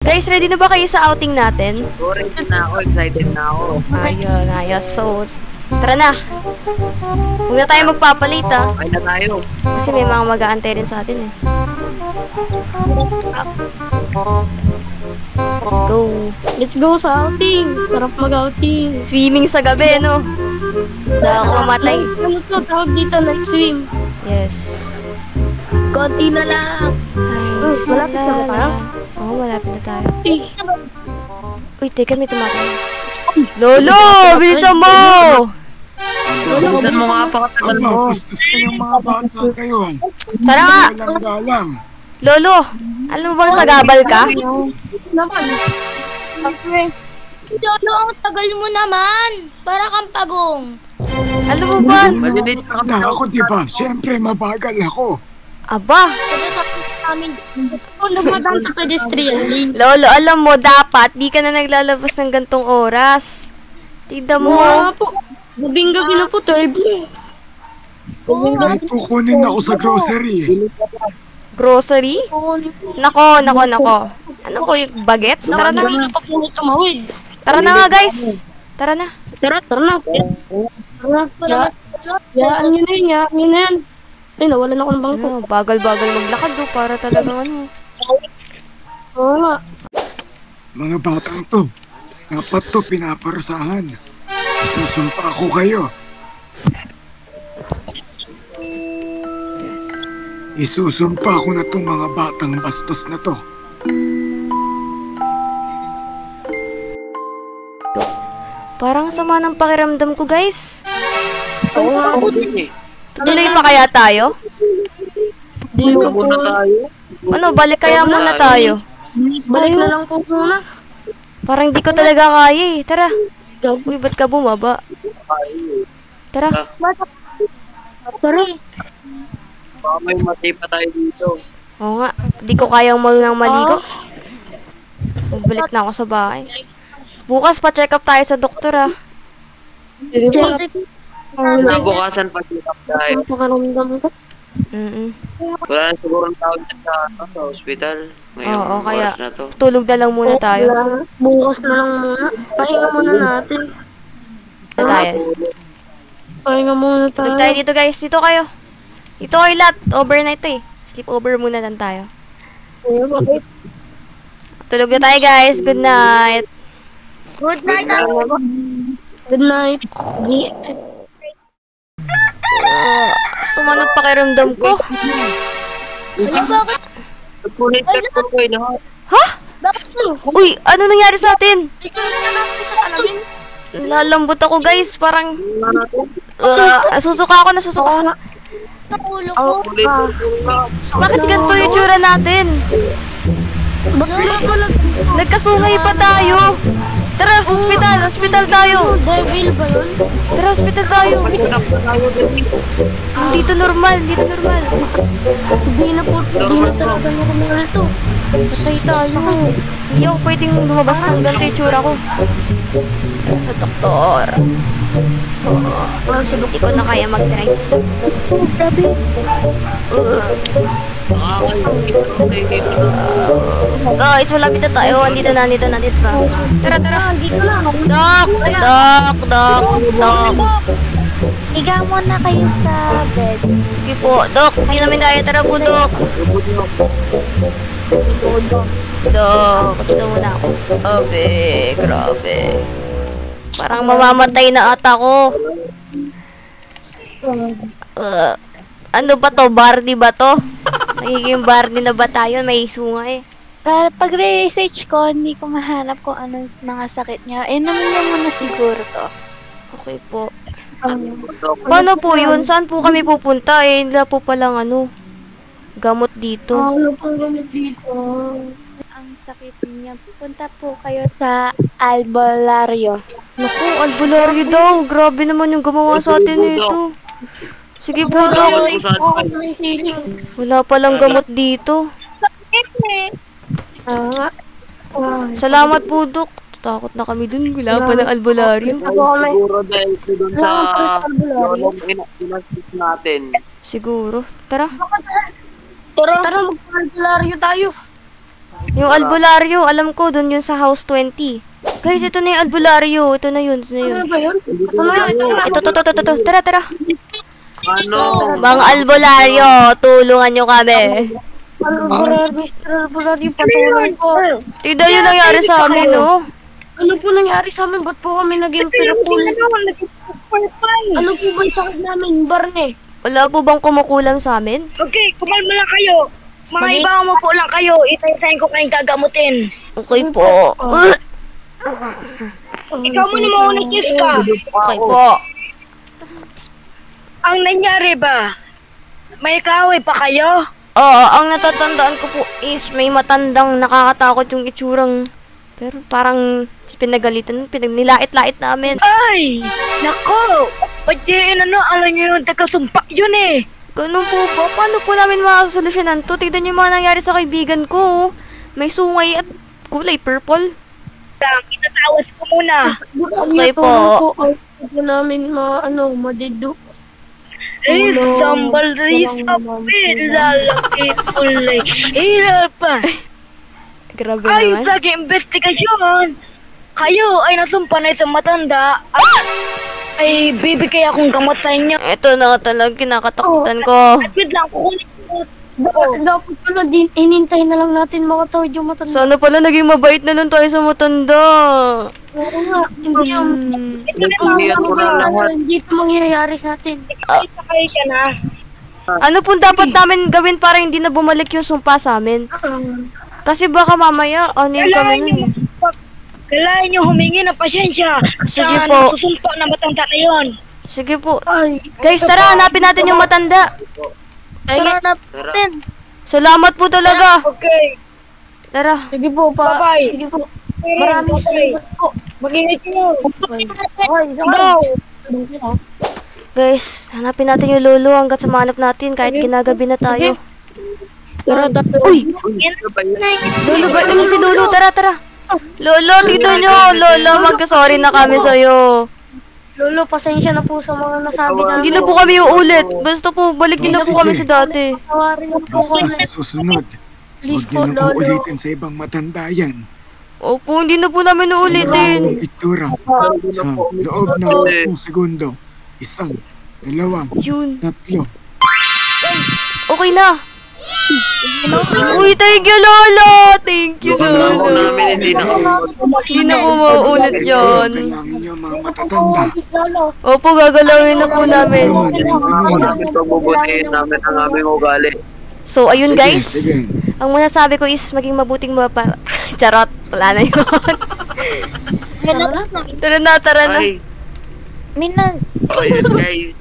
Guys, ready na ba kayo sa outing natin? Ready na ako, excited na ako. Ayun, ayos. So, tara na. Huwag na tayo magpapalit, ah. Okay na tayo. Kasi may mga mag-aantay rin sa atin, eh. Let's go. Let's go sa outing. Sarap mag-outing. Swimming sa gabi, no? Ako mamatay. Ano to? Tawag dito, night swim. Yes. Konti na lang. Malapit na ba tayo? Oo, malapit na tayo. Eh, Uy, teka, may tumatay. Lolo! Bilisan mo! Bilisan mo nga, pakatagal mo. Bastos kayong mga bata kayo. Tara nga! Walang galang. Lolo! Alam mo bang sagabal ka? naman. Lolo, ang tagal mo naman. Para kang pagong. Alam mo ba? Malilate na kami. Na ako diba? Siyempre mabagal ako. Aba! Sabi sa namin. Kung dumadaan sa pedestrian lane. Lolo, alam mo, dapat di ka na naglalabas ng gantong oras. Tignan mo. Wala po. Gabing gabi na po, 12 eh. May kukunin ako sa grocery. Grocery? Nako. Ano ko yung bagets? Tara na. Hindi pa po tumawid. Tara na nga, guys. Tara na. Tara na. Yaan nyo na yun, yaan nyo na yan. Ay, nawalan ako ng bangko. Ano, bagal-bagal maglakad do para talagang ano. Oo nga. Mga batang to, dapat to pinaparusahan. Susumpa ako kayo. Isusumpa ko na tong mga batang bastos na to. Parang sama ng pakiramdam ko, guys. Oo nga. Ako din eh. Tuloy pa kaya tayo? Hindi Ito ko po. muna tayo. Ano, balik kaya muna tayo. Balik na lang po muna. Parang di ko talaga kaya eh. Tara. Uy, ba't ka bumaba? Tara. Tara. Baka may matay pa tayo dito. Oo nga, di ko kayang marunang maligo. Magbalik na ako sa bahay. Bukas pa-check up tayo sa doktor, ah. Nabukasan pa dito tayo. Pakaramdam ko. Wala na siguro ang tawag dyan sa hospital. Ngayong Oo, kaya oras na to. tulog na lang muna tayo. Wala. Bukas na lang muna. Pahinga muna natin. Na tayo. Pahinga muna Tulog tayo. tayo dito, guys. Dito kayo. Dito kayo lahat. Overnight to eh. Sleep over muna lang tayo. Bakit? Tulog na tayo, guys. Good night. Good night. Good night. Suma ng pakiramdam ko. Ay, bakit? Nag-connect ko kayo lahat. Ha? Bakit mo? Uy, ano nangyari sa atin? Ikunod ka natin sa salamin. Lalambot ako, guys. Parang, Wala na to. nasusuka ako. Sa ulo ko. Bakit ganito yung tsura natin? Nagkasungay pa tayo. Tara, hospital tayo. Devil ba yun? Tara, hospital tayo. Pagkakap na tayo din. Dito normal. Hindi na talaga normal to. Patay tayo. Hindi ako pwedeng lumabas ng ganito yung tsura ko. Tara sa doktor. Hindi ko na kaya mag-drive. Guys, malapit na tayo. Andito na. Tara. Dok. Higa muna kayo sa bed. Sige po, Dok. Hindi namin kaya. Tara po, Dok. Dok, dito muna ako. Grabe. Parang mamamatay na ata ko. Ano ba to? Barney ba to? Nagiging Barney na ba tayo? May sungay. Para pag-research ko, hindi ko mahanap kung anong mga sakit niya. Naman niya muna siguro to. Okay po. Paano po yun? Saan po kami pupunta? Wala po palang gamot dito. Ano pang gamit dito? Ang sakit niya, punta po kayo sa albularyo. Naku, albularyo daw. Grabe naman yung gumawa sa atin nito. Sige po, Dok. Wala palang gamot dito. Salamat po, Dok. Takot na kami dun. Wala pa ng albularyo. Siguro dahil doon sa lolong inasip natin. Siguro. Tara. Tara, mag-albularyo tayo. Yung albularyo, alam ko, dun yun sa house 20. Guys, ito na yung albularyo. Ito na yun, ito na yun. Ano ba yun? Ito na, ito na. Ito. Tara, tara. Ano? Mga albularyo, tulungan nyo kami. Albular, Mr. Albular, yung patuloy po. Tignan yung nangyari sa amin, oh. Ano po nangyari sa amin? Ba't po kami naging pinakul? Ano po ba yung sakit namin, Barney? Wala po bang kumukulam sa amin? Okay, kumalma lang kayo. Mga ibang mo po lang kayo. Itayin ko kayong gagamutin. Okay po. Ikaw muna mauna, Jessica. Okay po. Ang nangyari ba? May kaaway pa kayo? Oo, ang natatandaan ko po is may matandang nakakatakot yung itsurang. Pero parang pinagalitan, nilait-lait namin. Ay! Nako! Pwede alam nyo yung taga-sumpak yun eh. Ganun po ba? Paano po namin makasolusyonan to? Tignan niyo yung mga nangyari sa kaibigan ko. May sungay at kulay purple. Itatawas ko muna. Okay po. Hindi namin madido. Eh, sambal sa lalaki kulay. Hilal pa. Grabe Ay, naman. sa investigasyon, kayo ay nasumpa na isang matanda at ay bibigay akong gamot sa inyo. Ito na talaga kinakatakutan ko. Wait lang, kukunin ko. Dapat pala inintay na lang natin makatawid yung matanda. Sana pala naging mabait na lang tayo sa matanda. Oo nga, hindi yung... Hindi ito mangyayari sa atin. Sakay ka na. Ano pong dapat namin gawin para hindi na bumalik yung sumpa sa amin? Kasi baka mamaya, ano yung kami nun. Kailangan nyo humingi ng pasensya Sige sa po. nasusumpa na matanda na yun. Sige po. Ay, Guys, tara, hanapin natin yung matanda. tara na. Salamat po talaga. Okay. Tara. Sige po, Bye-bye. Sige po. Maraming salamat po. Mag-ingat nyo. Guys, hanapin natin yung lolo hanggat sa mahanap natin kahit ginagabi na tayo. Tara. Uy! Lolo ba? Ano si lolo? Tara, tara. Lolo, dito nyo. Lolo, magka-sorry na kami sa'yo. Lolo, pasensya na po sa mga nasabi namin. Hindi na po kami uulit. Basta po, balik nyo na po kami sa dati. Tawarin na po Basta kami. sa susunod, Please huwag po, niyo na Lolo. ulitin sa ibang matanda yan. Opo, hindi na po namin uulitin. Ang itsura sa loob ng 10 segundo. 1, 2, Yun. 3. Okay na. Uy, thank you, Lolo. Thank you, Ako Lolo. namin hindi na Hindi na po mauulit yun. Kailangan niyo mga matatanda. Opo, gagalawin na po namin. namin pagbubutihin namin ang aming ugali. So, ayun guys. Sige. Ang masasabi ko is maging mabuting mapa... Charot. Wala na yun. Tara na, tara na. Ay, Minang, ayun guys.